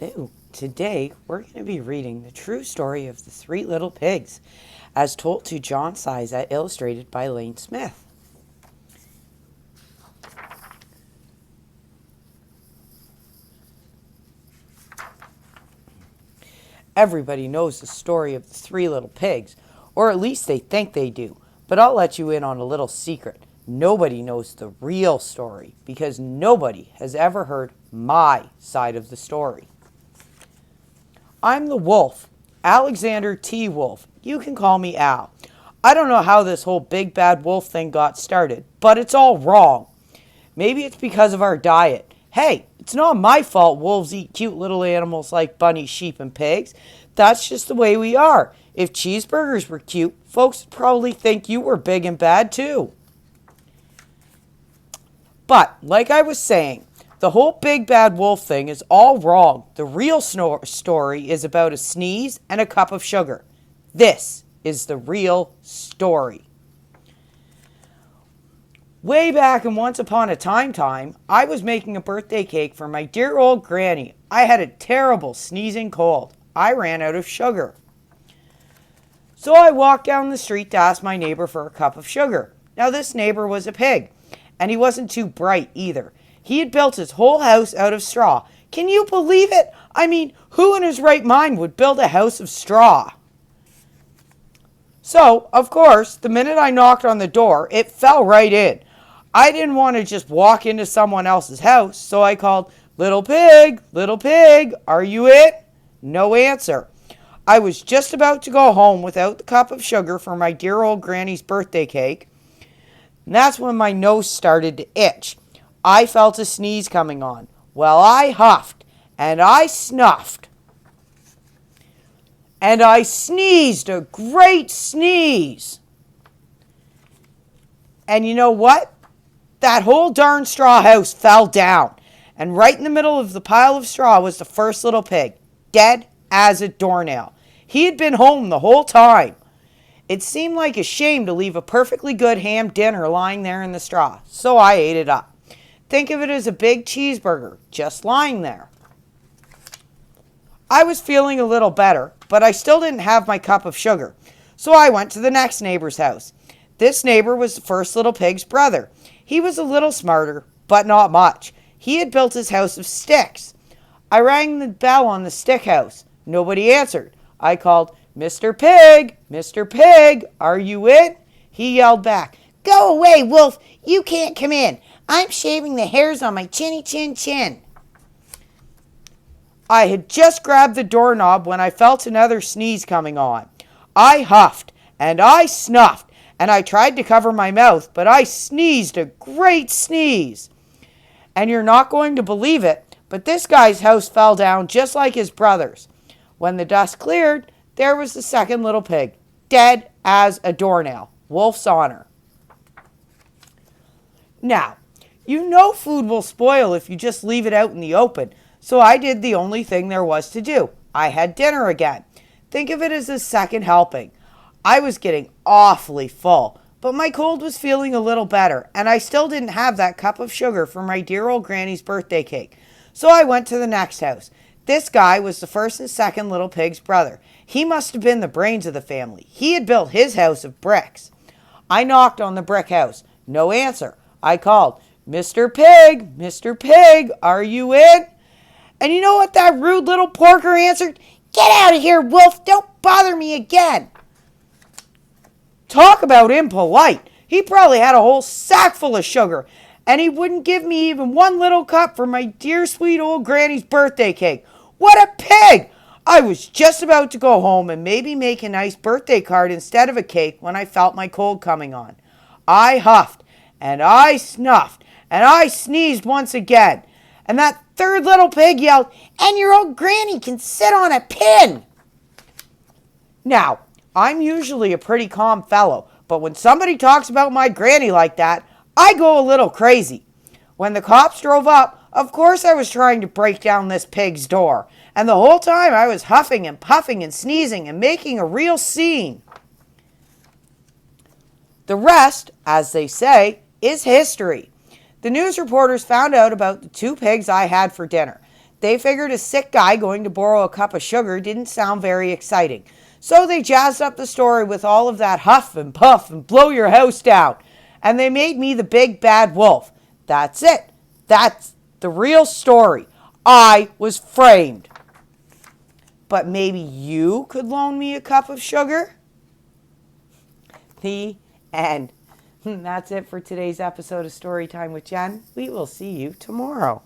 Hello. Today we're going to be reading the true story of the three little pigs, as told to John Scieszka, illustrated by Lane Smith. Everybody knows the story of the three little pigs, or at least they think they do. But I'll let you in on a little secret. Nobody knows the real story because nobody has ever heard my side of the story. I'm the wolf, Alexander T. Wolf. You can call me Al. I don't know how this whole big bad wolf thing got started, but it's all wrong. Maybe it's because of our diet. Hey, it's not my fault wolves eat cute little animals like bunnies, sheep, and pigs. That's just the way we are. If cheeseburgers were cute, folks would probably think you were big and bad too. But, like I was saying, the whole big bad wolf thing is all wrong. The real story is about a sneeze and a cup of sugar. This is the real story. Way back in Once Upon a Time, I was making a birthday cake for my dear old granny. I had a terrible sneezing cold. I ran out of sugar. So I walked down the street to ask my neighbor for a cup of sugar. Now this neighbor was a pig, and he wasn't too bright either. He had built his whole house out of straw. Can you believe it? I mean, who in his right mind would build a house of straw? So, of course, the minute I knocked on the door, it fell right in. I didn't want to just walk into someone else's house, so I called, little pig, are you it? No answer. I was just about to go home without the cup of sugar for my dear old granny's birthday cake, and that's when my nose started to itch. I felt a sneeze coming on. Well, I huffed, and I snuffed. And I sneezed a great sneeze. And you know what? That whole darn straw house fell down. And right in the middle of the pile of straw was the first little pig, dead as a doornail. He had been home the whole time. It seemed like a shame to leave a perfectly good ham dinner lying there in the straw, so I ate it up. Think of it as a big cheeseburger, just lying there. I was feeling a little better, but I still didn't have my cup of sugar, so I went to the next neighbor's house. This neighbor was the first little pig's brother. He was a little smarter, but not much. He had built his house of sticks. I rang the bell on the stick house. Nobody answered. I called, Mr. Pig, are you it? He yelled back, Go away, wolf, you can't come in. I'm shaving the hairs on my chinny chin. I had just grabbed the doorknob when I felt another sneeze coming on. I huffed, and I snuffed, and I tried to cover my mouth, but I sneezed a great sneeze. And you're not going to believe it, but this guy's house fell down just like his brother's. When the dust cleared, there was the second little pig, dead as a doornail. Wolf's honor. Now, you know food will spoil if you just leave it out in the open, so I did the only thing there was to do. I had dinner again. Think of it as a second helping. I was getting awfully full, but my cold was feeling a little better, and I still didn't have that cup of sugar for my dear old granny's birthday cake. So I went to the next house. This guy was the first and second little pig's brother. He must have been the brains of the family. He had built his house of bricks. I knocked on the brick house. No answer. I called, Mr. Pig, are you in? And you know what that rude little porker answered? Get out of here, wolf. Don't bother me again. Talk about impolite. He probably had a whole sack full of sugar, and he wouldn't give me even one little cup for my dear sweet old granny's birthday cake. What a pig! I was just about to go home and maybe make a nice birthday card instead of a cake when I felt my cold coming on. I huffed, and I snuffed, and I sneezed once again. And that third little pig yelled, And your old granny can sit on a pin! Now, I'm usually a pretty calm fellow, but when somebody talks about my granny like that, I go a little crazy. When the cops drove up, of course I was trying to break down this pig's door, and the whole time I was huffing and puffing and sneezing and making a real scene. The rest, as they say, is history. The news reporters found out about the two pigs I had for dinner. They figured a sick guy going to borrow a cup of sugar didn't sound very exciting. So they jazzed up the story with all of that huff and puff and blow your house down. And they made me the big bad wolf. That's it. That's the real story. I was framed. But maybe you could loan me a cup of sugar? The end. That's it for today's episode of Storytime with Jen. We will see you tomorrow.